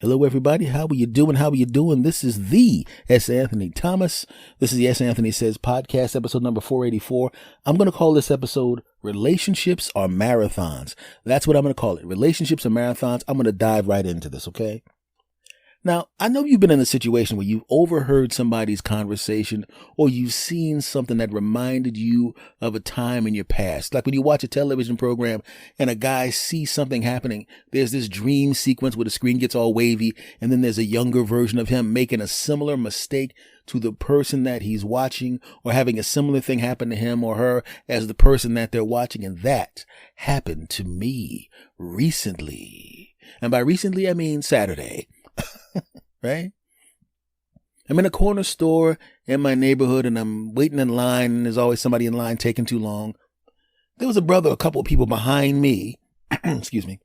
Hello, everybody. How are you doing? How are you doing? This is the S. Anthony Thomas. This is the S. Anthony Says podcast, episode number 484. I'm going to call this episode Relationships Are Marathons. That's what I'm going to call it. Relationships are marathons. I'm going to dive right into this, okay? Now, I know you've been in a situation where you've overheard somebody's conversation or you've seen something that reminded you of a time in your past. Like when you watch a television program and a guy sees something happening, there's this dream sequence where the screen gets all wavy, and then there's a younger version of him making a similar mistake to the person that he's watching, or having a similar thing happen to him or her as the person that they're watching. And that happened to me recently. And by recently, I mean Saturday. Right? I'm in a corner store in my neighborhood and I'm waiting in line, and there's always somebody in line taking too long. There was a couple of people behind me. Excuse me.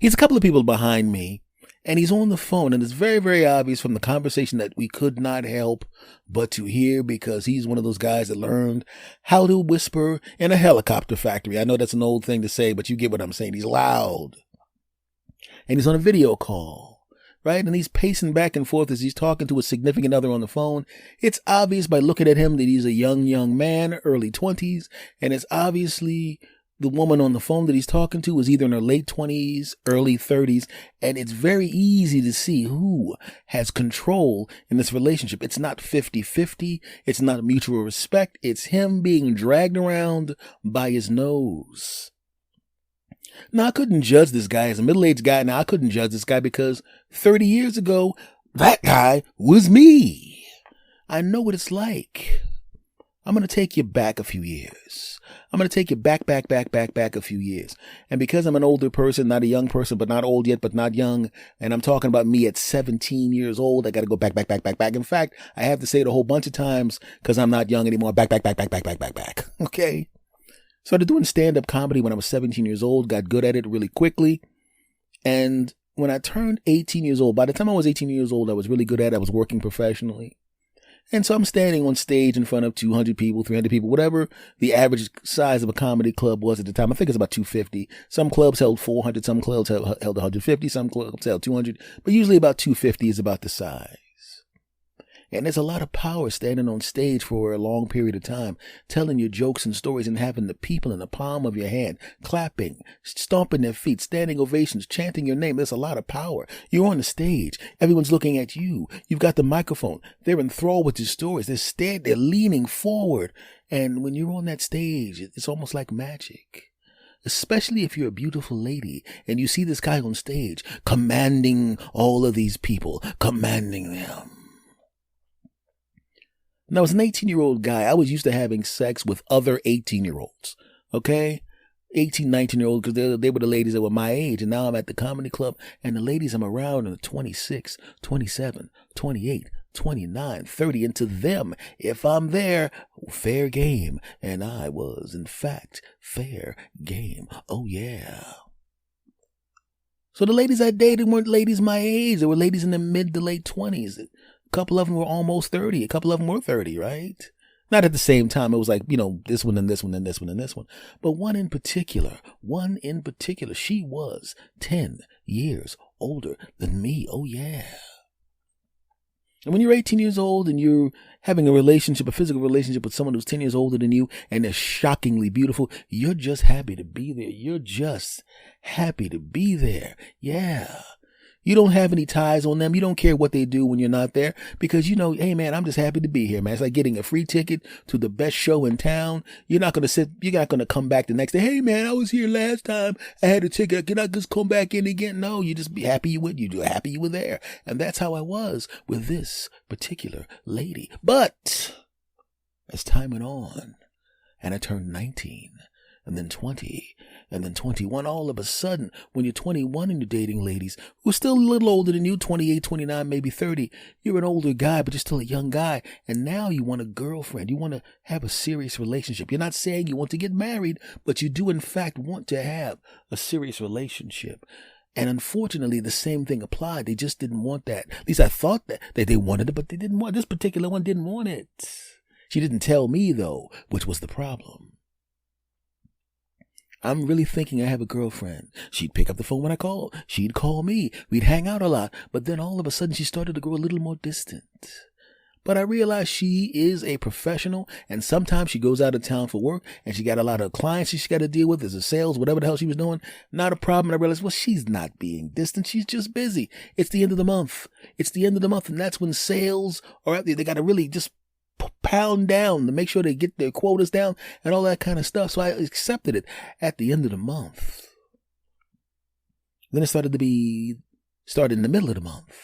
He's a couple of people behind me, and he's on the phone, and it's very, very obvious from the conversation that we could not help but to hear, because he's one of those guys that learned how to whisper in a helicopter factory. I know that's an old thing to say, but you get what I'm saying. He's loud. And he's on a video call. Right? And he's pacing back and forth as he's talking to a significant other on the phone. It's obvious by looking at him that he's a young man, early 20s. And it's obviously the woman on the phone that he's talking to is either in her late 20s, early 30s. And it's very easy to see who has control in this relationship. It's not 50-50. It's not mutual respect. It's him being dragged around by his nose. Now, I couldn't judge this guy as a middle-aged guy. Now, I couldn't judge this guy because 30 years ago, that guy was me. I know what it's like. I'm going to take you back a few years. I'm going to take you back a few years. And because I'm an older person, not a young person, but not old yet, but not young, and I'm talking about me at 17 years old, I got to go back. In fact, I have to say it a whole bunch of times because I'm not young anymore. Back. Okay? Started doing stand-up comedy when I was 17 years old, got good at it really quickly. And when I turned 18 years old, by the time I was 18 years old, I was really good at it. I was working professionally. And so I'm standing on stage in front of 200 people, 300 people, whatever the average size of a comedy club was at the time. I think it's about 250. Some clubs held 400, some clubs held 150, some clubs held 200, but usually about 250 is about the size. And there's a lot of power standing on stage for a long period of time, telling your jokes and stories and having the people in the palm of your hand, clapping, stomping their feet, standing ovations, chanting your name. There's a lot of power. You're on the stage. Everyone's looking at you. You've got the microphone. They're enthralled with your stories. They're leaning forward. And when you're on that stage, it's almost like magic. Especially if you're a beautiful lady and you see this guy on stage commanding all of these people, commanding them. Now, as an 18-year-old guy, I was used to having sex with other 18-year-olds, okay? 18, 19-year-olds, because they were the ladies that were my age. And now I'm at the comedy club, and the ladies I'm around are 26, 27, 28, 29, 30. And to them, if I'm there, fair game. And I was, in fact, fair game. Oh, yeah. So the ladies I dated weren't ladies my age. They were ladies in the mid to late 20s. A couple of them were almost 30. A couple of them were 30, right? Not at the same time. It was like, this one and this one and this one and this one. But one in particular, she was 10 years older than me. Oh, yeah. And when you're 18 years old and you're having a physical relationship with someone who's 10 years older than you, and they're shockingly beautiful, you're just happy to be there. You're just happy to be there. Yeah. You don't have any ties on them. You don't care what they do when you're not there, because hey man, I'm just happy to be here, man. It's like getting a free ticket to the best show in town. You're not going to come back the next day. Hey man, I was here last time. I had a ticket. Can I just come back in again? No, you just be happy you were there. And that's how I was with this particular lady. But as time went on and I turned 19 and then 20, and then 21, all of a sudden, when you're 21 and you're dating ladies who are still a little older than you, 28, 29, maybe 30, you're an older guy, but you're still a young guy. And now you want a girlfriend. You want to have a serious relationship. You're not saying you want to get married, but you do, in fact, want to have a serious relationship. And unfortunately, the same thing applied. They just didn't want that. At least I thought that they wanted it, but they didn't want it. This particular one didn't want it. She didn't tell me, though, which was the problem. I'm really thinking I have a girlfriend. She'd pick up the phone when I called. She'd call me. We'd hang out a lot. But then all of a sudden she started to grow a little more distant. But I realized she is a professional, and sometimes she goes out of town for work, and she got a lot of clients she got to deal with as a sales, whatever the hell she was doing. Not a problem. And I realized, well, she's not being distant. She's just busy. It's the end of the month. And that's when sales are out there. They got to really just pound down to make sure they get their quotas down and all that kind of stuff. So I accepted it at the end of the month. Then it started in the middle of the month.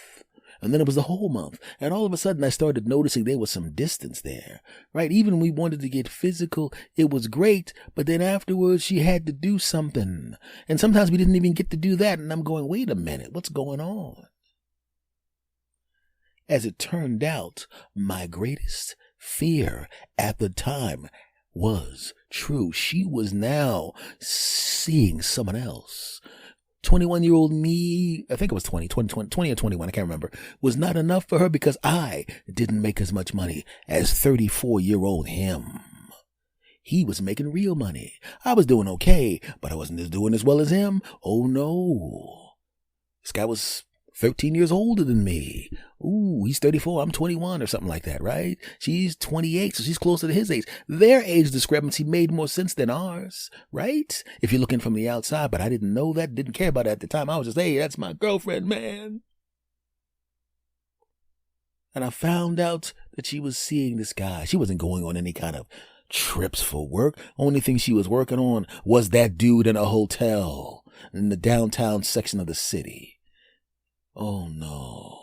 And then it was the whole month. And all of a sudden I started noticing there was some distance there, right? Even when we wanted to get physical, it was great. But then afterwards she had to do something. And sometimes we didn't even get to do that. And I'm going, wait a minute, what's going on? As it turned out, my greatest fear at the time was true. She was now seeing someone else. 21-year-old me, I think it was 20 or 21, I can't remember, was not enough for her because I didn't make as much money as 34-year-old him. He was making real money. I was doing okay, but I wasn't doing as well as him. Oh no. This guy was 13 years older than me. Ooh, he's 34, I'm 21 or something like that, right? She's 28, so she's closer to his age. Their age discrepancy made more sense than ours, right? If you're looking from the outside, but I didn't know that, didn't care about it at the time. I was just, hey, that's my girlfriend, man. And I found out that she was seeing this guy. She wasn't going on any kind of trips for work. Only thing she was working on was that dude in a hotel in the downtown section of the city. Oh no.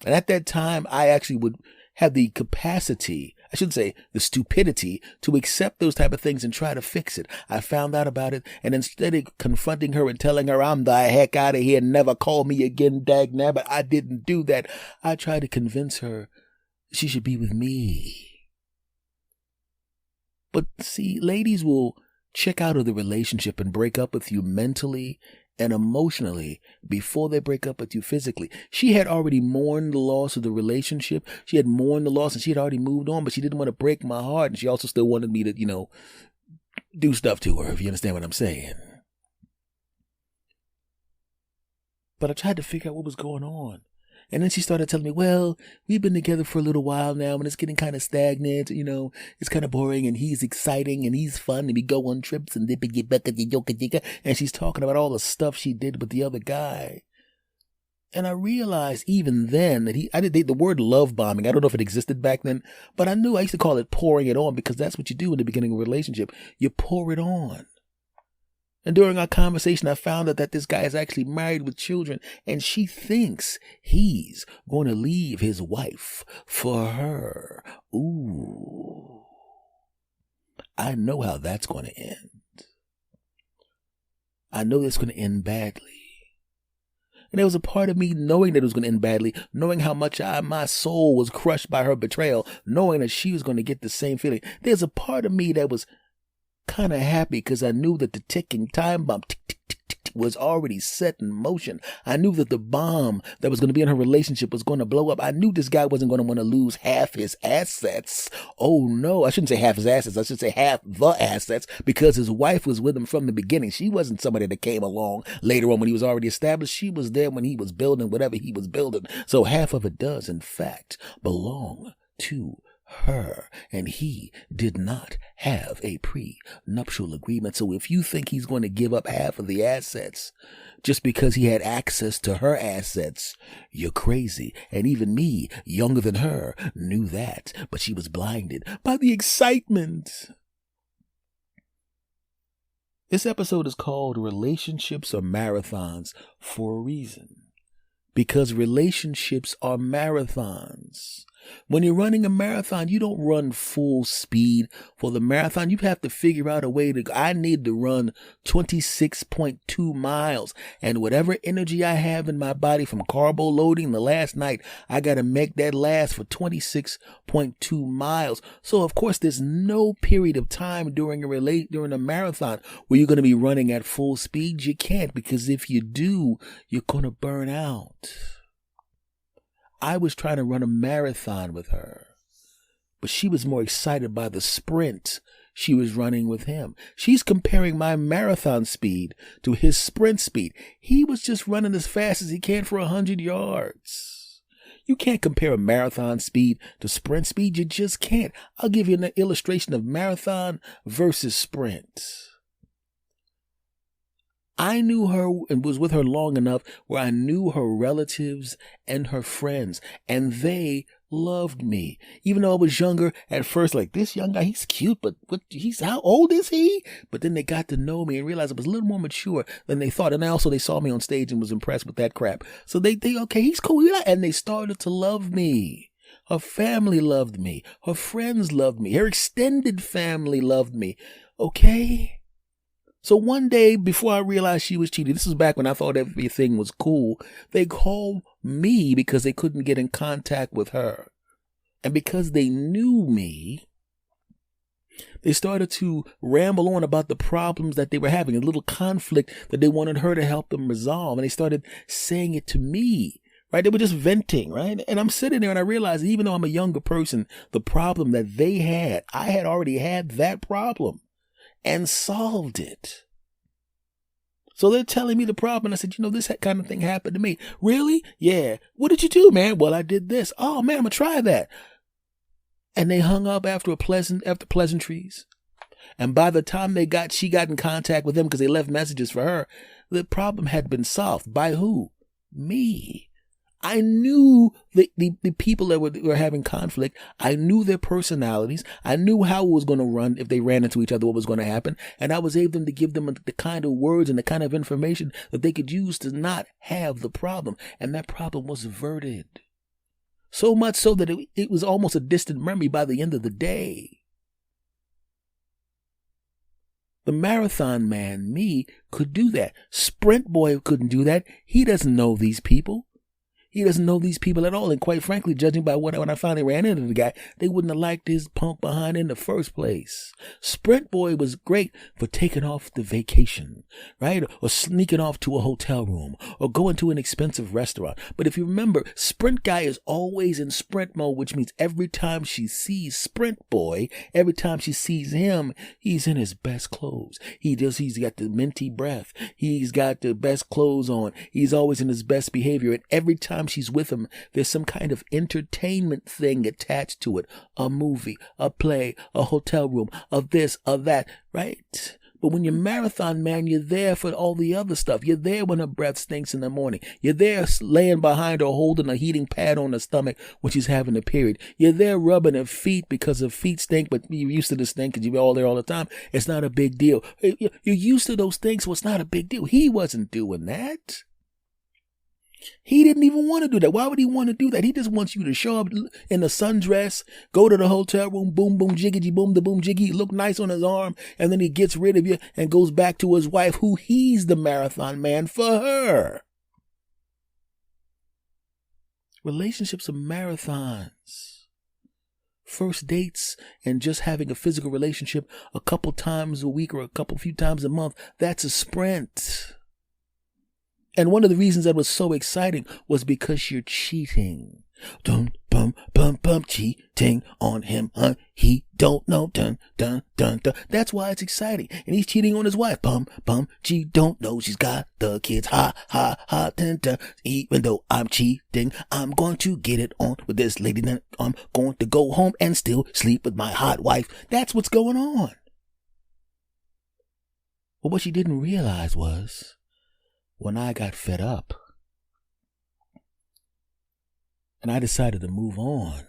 And at that time, I actually would have the capacity, I should say the stupidity, to accept those type of things and try to fix it. I found out about it, and instead of confronting her and telling her, I'm the heck out of here, never call me again, dagnabbit, I didn't do that. I tried to convince her she should be with me. But see, ladies will check out of the relationship and break up with you mentally and emotionally before they break up with you physically. She had already mourned the loss of the relationship. She had mourned the loss and she had already moved on, but she didn't want to break my heart. And she also still wanted me to, do stuff to her, if you understand what I'm saying. But I tried to figure out what was going on. And then she started telling me, well, we've been together for a little while now and it's getting kind of stagnant, it's kind of boring and he's exciting and he's fun and we go on trips and and she's talking about all the stuff she did with the other guy. And I realized even then that I did the word love bombing. I don't know if it existed back then, but I used to call it pouring it on because that's what you do in the beginning of a relationship. You pour it on. And during our conversation, I found out that this guy is actually married with children, and she thinks he's going to leave his wife for her. Ooh. I know how that's going to end. I know it's going to end badly. And there was a part of me knowing that it was going to end badly, knowing how much my soul was crushed by her betrayal, knowing that she was going to get the same feeling. There's a part of me that was kind of happy because I knew that the ticking time bomb was already set in motion. I knew that the bomb that was going to be in her relationship was going to blow up. I knew this guy wasn't going to want to lose half his assets. Oh no, I shouldn't say half his assets. I should say half the assets because his wife was with him from the beginning. She wasn't somebody that came along later on when he was already established. She was there when he was building whatever he was building. So half of it does in fact belong to her, and he did not have a prenuptial agreement. So if you think he's going to give up half of the assets just because he had access to her assets, you're crazy. And even me, younger than her, knew that, but she was blinded by the excitement. This episode is called Relationships Are Marathons for a reason. Because relationships are marathons. When you're running a marathon, you don't run full speed for the marathon. You have to figure out a way I need to run 26.2 miles. And whatever energy I have in my body from carbo loading the last night, I got to make that last for 26.2 miles. So, of course, there's no period of time during a marathon where you're going to be running at full speed. You can't, because if you do, you're going to burn out. I was trying to run a marathon with her, but she was more excited by the sprint. she was running with him. She's comparing my marathon speed to his sprint speed. He was just running as fast as he can for 100 yards. You can't compare a marathon speed to sprint speed. You just can't. I'll give you an illustration of marathon versus sprint. I knew her and was with her long enough where I knew her relatives and her friends, and they loved me. Even though I was younger at first, like, this young guy, he's cute, but how old is he? But then they got to know me and realized I was a little more mature than they thought. And they saw me on stage and was impressed with that crap. So they okay, he's cool. And they started to love me. Her family loved me. Her friends loved me. Her extended family loved me. Okay? So one day, before I realized she was cheating, this was back when I thought everything was cool, they called me because they couldn't get in contact with her. And because they knew me, they started to ramble on about the problems that they were having, a little conflict that they wanted her to help them resolve. And they started saying it to me, right? They were just venting, right? And I'm sitting there and I realized, even though I'm a younger person, the problem that they had, I had already had that problem and solved it. So they're telling me the problem. I said, this kind of thing happened to me. Really? Yeah. What did you do, man? Well, I did this. Oh man, I'm gonna try that. And they hung up after pleasantries. And by the time she got in contact with them because they left messages for her, the problem had been solved. By who? Me. I knew the people that were having conflict. I knew their personalities. I knew how it was going to run if they ran into each other, what was going to happen. And I was able to give them the kind of words and the kind of information that they could use to not have the problem. And that problem was averted. So much so that it was almost a distant memory by the end of the day. The marathon man, me, could do that. Sprint boy couldn't do that. He doesn't know these people. He doesn't know these people at all. And quite frankly, judging by when I finally ran into the guy, they wouldn't have liked his punk behind in the first place. Sprint boy was great for taking off the vacation, right? Or sneaking off to a hotel room or going to an expensive restaurant. But if you remember, sprint guy is always in sprint mode, which means every time she sees sprint boy, every time she sees him, he's in his best clothes. He's got the minty breath. He's got the best clothes on. He's always in his best behavior. And every time she's with him, there's some kind of entertainment thing attached to it. A movie, a play, a hotel room, of this, of that, right? But when you're marathon man, you're there for all the other stuff. You're there when her breath stinks in the morning. You're there laying behind her, holding a heating pad on her stomach when she's having a period. You're there rubbing her feet because her feet stink, but you're used to the stink because you're all there all the time. It's not a big deal. You're used to those things, so it's not a big deal. He wasn't doing that. He didn't even want to do that. Why would he want to do that? He just wants you to show up in a sundress, go to the hotel room, boom, boom, jiggity, boom, the boom, jiggy, look nice on his arm, and then he gets rid of you and goes back to his wife, who he's the marathon man for her. Relationships are marathons. First dates and just having a physical relationship a couple times a week or few times a month, that's a sprint. And one of the reasons that was so exciting was because you're cheating. Dun, bum, bum, bum, cheating on him, huh? He don't know, dun, dun, dun, dun. That's why it's exciting. And he's cheating on his wife, bum, bum, she don't know she's got the kids, ha, ha, ha, dun, dun. Even though I'm cheating, I'm going to get it on with this lady, then I'm going to go home and still sleep with my hot wife. That's what's going on. But what she didn't realize was, when I got fed up and I decided to move on,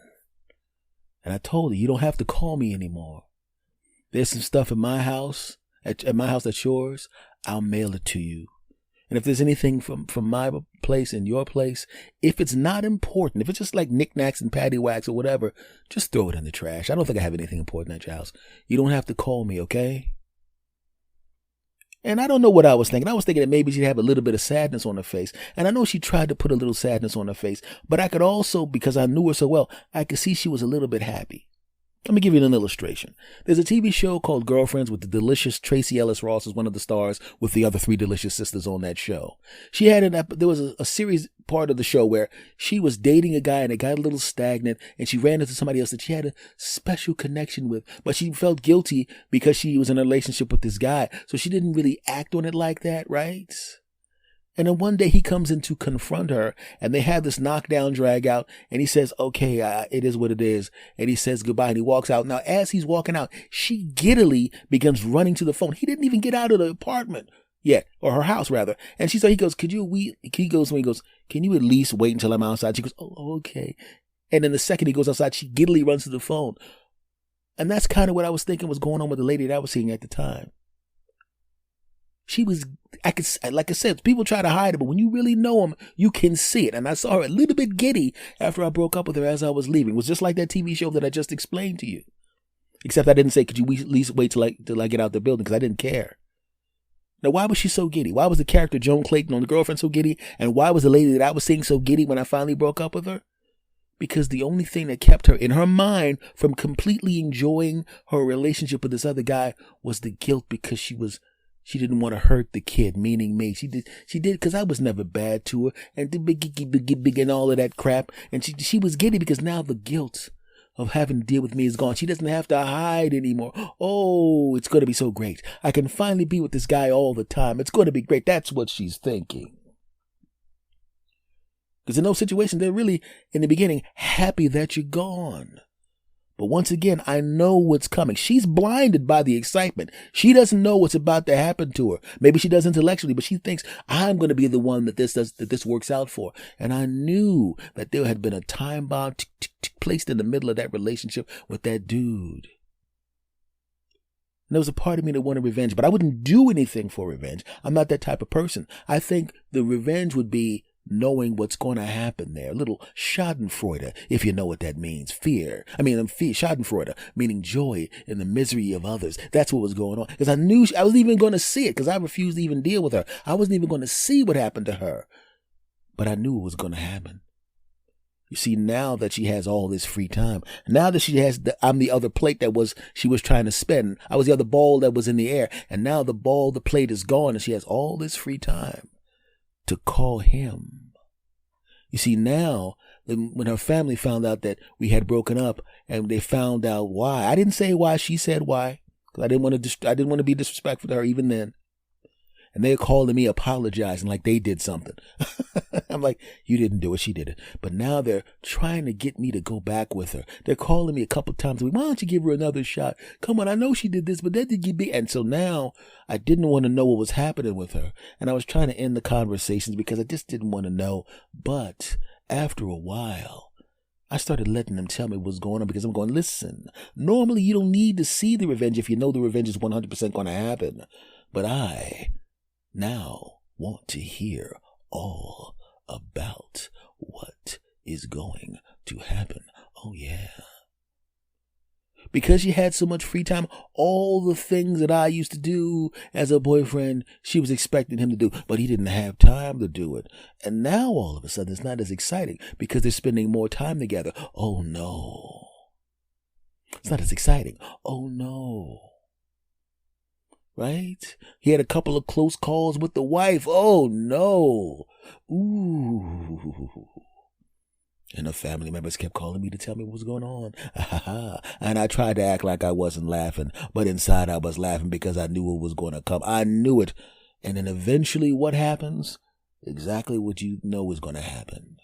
and I told her, you don't have to call me anymore. There's some stuff in my house, at my house that's yours, I'll mail it to you. And if there's anything from my place and your place, if it's not important, if it's just like knickknacks and paddywhacks or whatever, just throw it in the trash. I don't think I have anything important at your house. You don't have to call me, okay? And I don't know what I was thinking. I was thinking that maybe she'd have a little bit of sadness on her face. And I know she tried to put a little sadness on her face. But I could also, because I knew her so well, I could see she was a little bit happy. Let me give you an illustration. There's a TV show called Girlfriends with the delicious Tracy Ellis Ross as one of the stars with the other three delicious sisters on that show. She had there was a series part of the show where she was dating a guy and it got a little stagnant and she ran into somebody else that she had a special connection with, but she felt guilty because she was in a relationship with this guy. So she didn't really act on it like that, right? And then one day he comes in to confront her and they have this knockdown drag out and he says, okay, it is what it is. And he says goodbye and he walks out. Now, as he's walking out, she giddily begins running to the phone. He didn't even get out of the apartment yet, or her house rather. And he goes, can you at least wait until I'm outside? She goes, oh, okay. And then the second he goes outside, she giddily runs to the phone. And that's kind of what I was thinking was going on with the lady that I was seeing at the time. She was, like I said, people try to hide it, but when you really know them, you can see it. And I saw her a little bit giddy after I broke up with her as I was leaving. It was just like that TV show that I just explained to you. Except I didn't say, could you at least wait till I get out the building? Because I didn't care. Now, why was she so giddy? Why was the character Joan Clayton on The Girlfriend so giddy? And why was the lady that I was seeing so giddy when I finally broke up with her? Because the only thing that kept her in her mind from completely enjoying her relationship with this other guy was the guilt, because she didn't want to hurt the kid, meaning me. She did because I was never bad to her and big and all of that crap. And she was giddy because now the guilt of having to deal with me is gone. She doesn't have to hide anymore. Oh, it's going to be so great. I can finally be with this guy all the time. It's going to be great. That's what she's thinking. Because in those situations, they're really, in the beginning, happy that you're gone. But once again, I know what's coming. She's blinded by the excitement. She doesn't know what's about to happen to her. Maybe she does intellectually, but she thinks, I'm going to be the one that this works out for. And I knew that there had been a time bomb placed in the middle of that relationship with that dude. And there was a part of me that wanted revenge, but I wouldn't do anything for revenge. I'm not that type of person. I think the revenge would be knowing what's going to happen there. A little schadenfreude, if you know what that means. Schadenfreude, meaning joy in the misery of others. That's what was going on. Because I knew I wasn't even going to see it, because I refused to even deal with her. I wasn't even going to see what happened to her. But I knew it was going to happen. You see, now that she has all this free time, now that she has, I'm the other plate she was trying to spin. I was the other ball that was in the air. And now the plate is gone, and she has all this free time to call him. You see, now, when her family found out that we had broken up and they found out why, I didn't say why, she said why, because I didn't want to be disrespectful to her even then. And they're calling me apologizing like they did something. I'm like, you didn't do it, she did it. But now they're trying to get me to go back with her. They're calling me a couple times. Why don't you give her another shot? Come on, I know she did this, but that did you be? And so now I didn't want to know what was happening with her. And I was trying to end the conversations because I just didn't want to know. But after a while, I started letting them tell me what was going on, because I'm going, listen, normally you don't need to see the revenge if you know the revenge is 100% going to happen. But I now want to hear all about what is going to happen. Oh, yeah. Because she had so much free time, all the things that I used to do as a boyfriend, she was expecting him to do, but he didn't have time to do it. And now all of a sudden it's not as exciting because they're spending more time together. Oh, no. It's not as exciting. Oh, no. Right? He had a couple of close calls with the wife. Oh, no. Ooh. And the family members kept calling me to tell me what was going on. And I tried to act like I wasn't laughing, but inside I was laughing because I knew it was going to come. I knew it. And then eventually what happens? Exactly what you know is going to happen.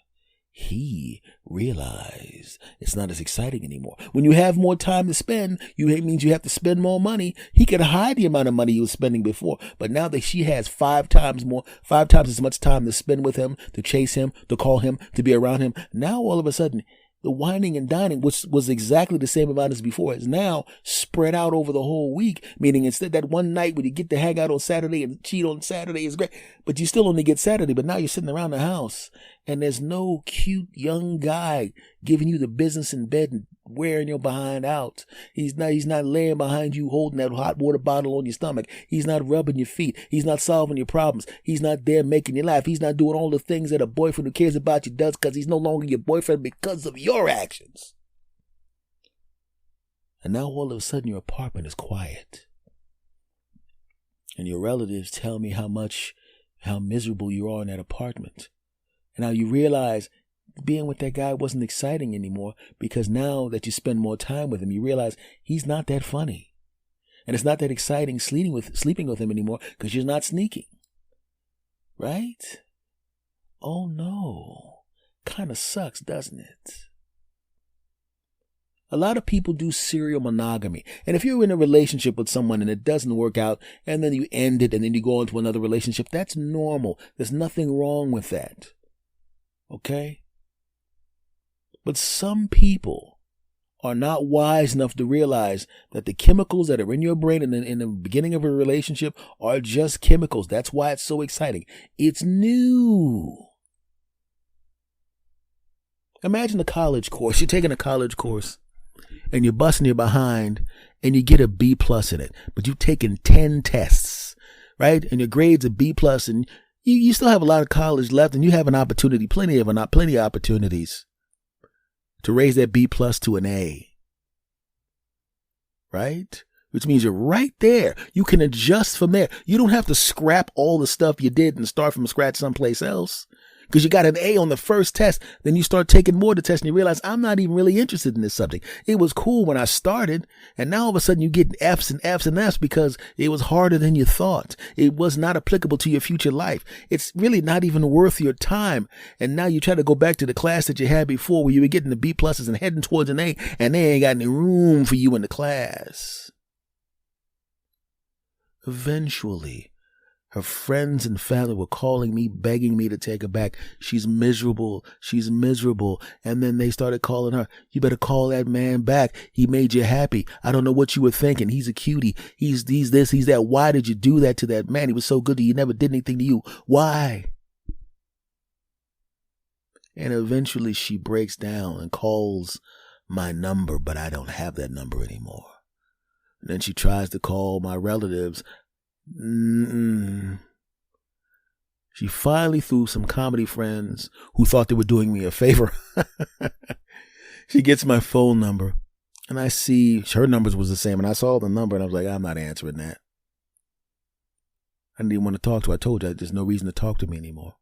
He realized it's not as exciting anymore. When you have more time to spend, it means you have to spend more money. He could hide the amount of money he was spending before, but now that she has 5 times as much time to spend with him, to chase him, to call him, to be around him, now all of a sudden, the whining and dining, which was exactly the same amount as before, is now spread out over the whole week. Meaning instead that one night when you get to hang out on Saturday and cheat on Saturday is great, but you still only get Saturday. But now you're sitting around the house and there's no cute young guy giving you the business in bed and wearing your behind out. He's not laying behind you holding that hot water bottle on your stomach. He's not rubbing your feet. He's not solving your problems. He's not there making you laugh. He's not doing all the things that a boyfriend who cares about you does, because he's no longer your boyfriend because of your actions. And now all of a sudden your apartment is quiet. And your relatives tell me how miserable you are in that apartment. And now you realize being with that guy wasn't exciting anymore, because now that you spend more time with him, you realize he's not that funny. And it's not that exciting sleeping with him anymore because you're not sneaking. Right? Oh no. Kind of sucks, doesn't it? A lot of people do serial monogamy. And if you're in a relationship with someone and it doesn't work out, and then you end it and then you go into another relationship, that's normal. There's nothing wrong with that. Okay? But some people are not wise enough to realize that the chemicals that are in your brain in the beginning of a relationship are just chemicals. That's why it's so exciting. It's new. Imagine a college course. You're taking a college course and you're busting your behind and you get a B+ in it, but you've taken 10 tests, right? And your grade's a B+, and you still have a lot of college left, and you have an opportunity, plenty of opportunities to raise that B+ to an A, right? Which means you're right there. You can adjust from there. You don't have to scrap all the stuff you did and start from scratch someplace else. Because you got an A on the first test, then you start taking more to test and you realize I'm not even really interested in this subject. It was cool when I started, and now all of a sudden you get F's and F's and F's because it was harder than you thought. It was not applicable to your future life. It's really not even worth your time. And now you try to go back to the class that you had before where you were getting the B+ and heading towards an A, and they ain't got any room for you in the class. Eventually, her friends and family were calling me, begging me to take her back. She's miserable. She's miserable. And then they started calling her, you better call that man back. He made you happy. I don't know what you were thinking. He's a cutie. He's this, he's that. Why did you do that to that man? He was so good to you. He never did anything to you. Why? And eventually she breaks down and calls my number, but I don't have that number anymore. And then she tries to call my relatives. She finally, through some comedy friends who thought they were doing me a favor, she gets my phone number, and I see her numbers was the same, and I saw the number, and I was like, I'm not answering that. I didn't even want to talk to her. I told you there's no reason to talk to me anymore.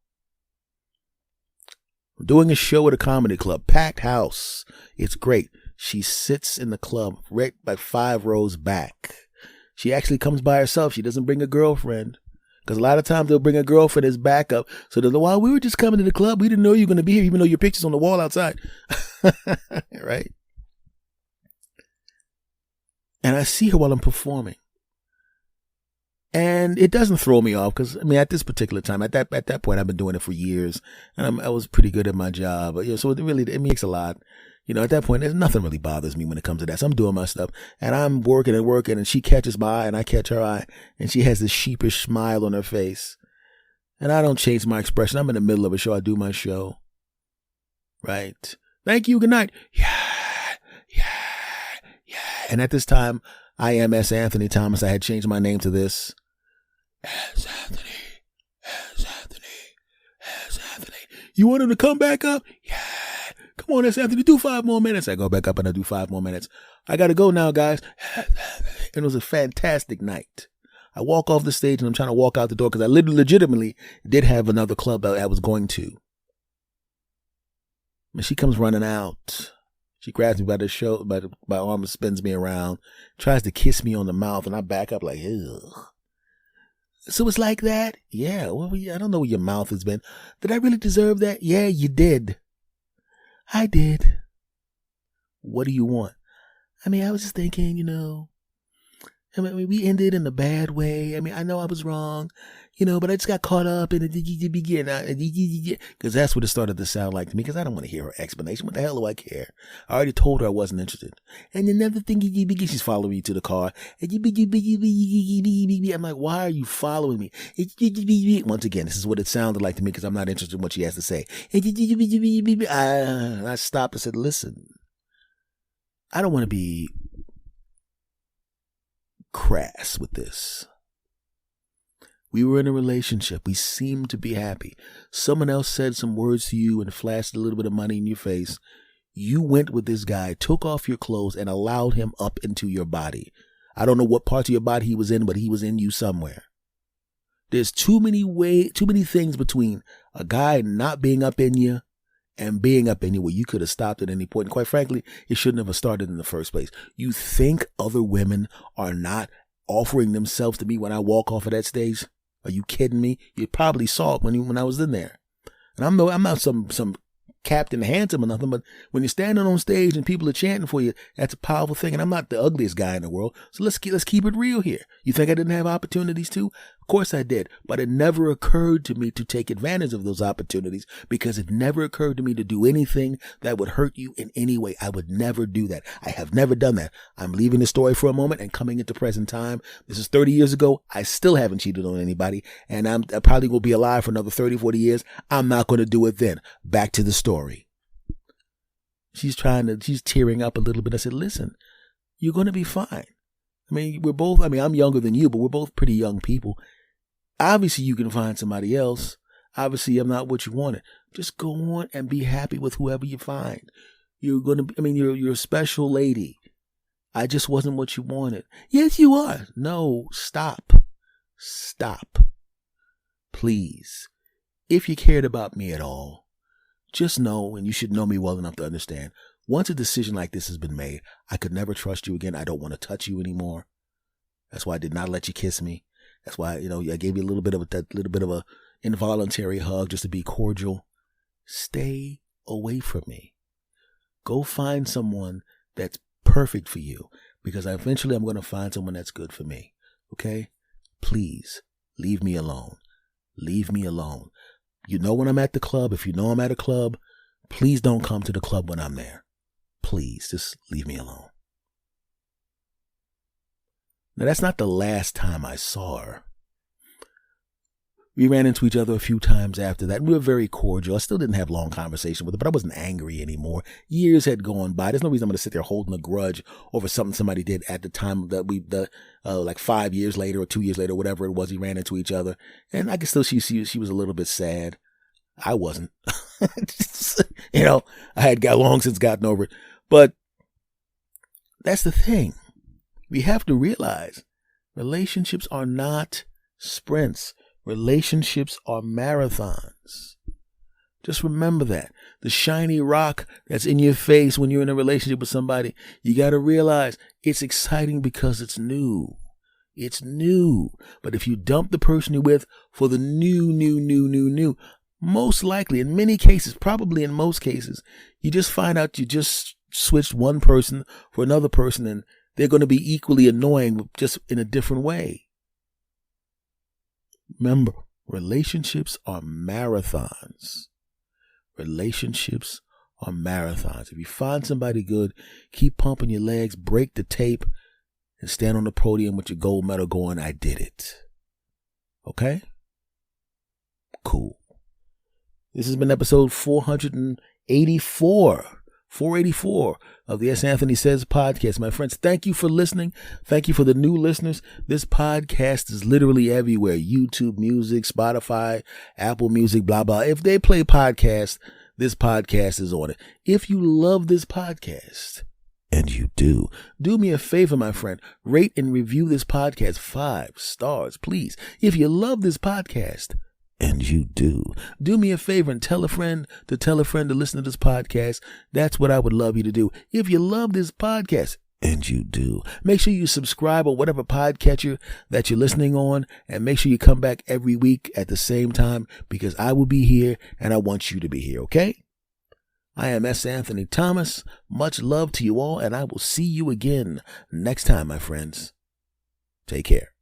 I'm doing a show at a comedy club, packed house. It's great. She sits in the club right by 5 rows back. She actually comes by herself. She doesn't bring a girlfriend. Because a lot of times they'll bring a girlfriend as backup. So they're like, well, we were just coming to the club. We didn't know you were going to be here, even though your picture's on the wall outside. Right? And I see her while I'm performing. And it doesn't throw me off because, I mean, at this particular time, at that point, I've been doing it for years. And I was pretty good at my job. But, so it makes a lot. At that point, there's nothing really bothers me when it comes to that. So I'm doing my stuff and I'm working, and she catches my eye and I catch her eye, and she has this sheepish smile on her face. And I don't change my expression. I'm in the middle of a show. I do my show. Right. Thank you. Good night. Yeah. And at this time, I am S. Anthony Thomas. I had changed my name to this. S. Anthony. You want him to come back up? Yeah. Come on, S. Anthony, do 5 more minutes. I go back up and I do 5 more minutes. I got to go now, guys. And it was a fantastic night. I walk off the stage and I'm trying to walk out the door because I legitimately did have another club that I was going to. And she comes running out. She grabs me by the my arm and spins me around, tries to kiss me on the mouth, and I back up like, ugh. So it's like that? Yeah, well, I don't know where your mouth has been. Did I really deserve that? Yeah, you did. I did. What do you want? I mean, I was just thinking, we ended in a bad way. I mean, I know I was wrong, but I just got caught up in the beginning. Because that's what it started to sound like to me, because I don't want to hear her explanation. What the hell do I care? I already told her I wasn't interested. And another thing, she's following me to the car. I'm like, why are you following me? Once again, this is what it sounded like to me because I'm not interested in what she has to say. I stopped and said, listen, I don't want to be crass with this. We were in a relationship. We seemed to be happy. Someone else said some words to you and flashed a little bit of money in your face. You went with this guy, took off your clothes, and allowed him up into your body. I don't know what parts of your body he was in, but he was in you somewhere. There's too many things between A guy not being up in you and being up in you where you could have stopped at any point. And quite frankly, it shouldn't have started in the first place. You think other women are not offering themselves to me when I walk off of that stage? Are you kidding me? You probably saw it when I was in there. And I'm not some Captain Handsome or nothing, but when you're standing on stage and people are chanting for you, that's a powerful thing. And I'm not the ugliest guy in the world. So let's keep it real here. You think I didn't have opportunities too? Of course I did. But it never occurred to me to take advantage of those opportunities because it never occurred to me to do anything that would hurt you in any way. I would never do that. I have never done that. I'm leaving the story for a moment and coming into present time. This is 30 years ago. I still haven't cheated on anybody, and I probably will be alive for another 30, 40 years. I'm not going to do it then. Back to the story. She's tearing up a little bit. I said, listen, you're going to be fine. I'm younger than you, but we're both pretty young people. Obviously, you can find somebody else. Obviously, I'm not what you wanted. Just go on and be happy with whoever you find. You're a special lady. I just wasn't what you wanted. Yes, you are. No, stop. Stop. Please. If you cared about me at all, just know, and you should know me well enough to understand, once a decision like this has been made, I could never trust you again. I don't want to touch you anymore. That's why I did not let you kiss me. That's why, I gave you a little bit of a involuntary hug just to be cordial. Stay away from me. Go find someone that's perfect for you, because eventually I'm going to find someone that's good for me. Okay? Please, leave me alone. Leave me alone. You know when I'm at the club, if you know I'm at a club, please don't come to the club when I'm there. Please, just leave me alone. Now, that's not the last time I saw her. We ran into each other a few times after that. We were very cordial. I still didn't have long conversation with her, but I wasn't angry anymore. Years had gone by. There's no reason I'm going to sit there holding a grudge over something somebody did at the time that like 5 years later or 2 years later, whatever it was, we ran into each other. And I could still see she was a little bit sad. I wasn't. I had long since gotten over it. But that's the thing. We have to realize relationships are not sprints. Relationships are marathons. Just remember that. The shiny rock that's in your face when you're in a relationship with somebody, you got to realize it's exciting because it's new. It's new. But if you dump the person you're with for the new, most likely, in many cases, probably in most cases, you just find out you just switched one person for another person, and they're going to be equally annoying, just in a different way. Remember, relationships are marathons. Relationships are marathons. If you find somebody good, keep pumping your legs, break the tape, and stand on the podium with your gold medal going, I did it. Okay? Cool. This has been episode 484 of the S. Anthony Says podcast. My friends, thank you for listening. Thank you for the new listeners. This podcast is literally everywhere. YouTube Music, Spotify, Apple Music, blah, blah. If they play podcasts, this podcast is on it. If you love this podcast, and you do me a favor, my friend, rate and review this podcast 5 stars, please. If you love this podcast, and you do me a favor and tell a friend to listen to this podcast. That's what I would love you to do. If you love this podcast, and you do, make sure you subscribe on whatever podcatcher that you're listening on, and make sure you come back every week at the same time, because I will be here and I want you to be here, okay? I am S. Anthony Thomas. Much love to you all, and I will see you again next time, my friends. Take care.